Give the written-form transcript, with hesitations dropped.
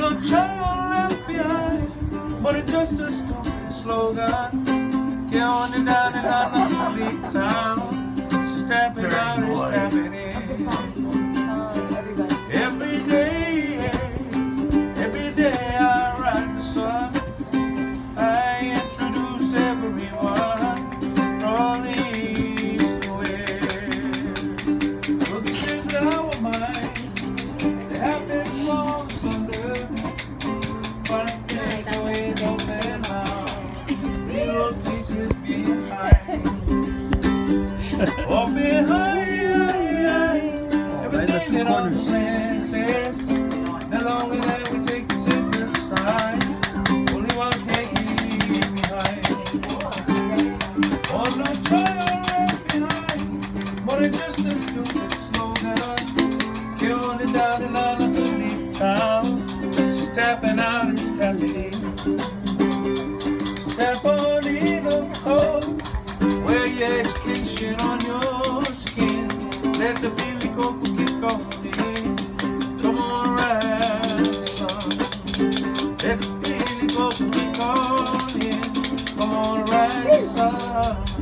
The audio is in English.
no child left behind, but it's just a stupid slogan. Keone down in our lovely town. She's tapping out and tapping in. Every day I ride the sun. I introduce everyone from east to west. But this is our mind. They have their songs under, but I can't go in open now. Leave those pieces behind. Oh, behind, everything that all the man says. The longer that we take the sickness side, only one can leave behind. Oh, no child left behind, but it's just a stupid slogan. Keone down in our little town. She's tapping out and she's tapping in. She's tapping on in the cold. Wear your education on your skin. Let the Billy Coco kick on in. Come on, ride, son. Let the Billy Coco kick on in. Come on, ride, son.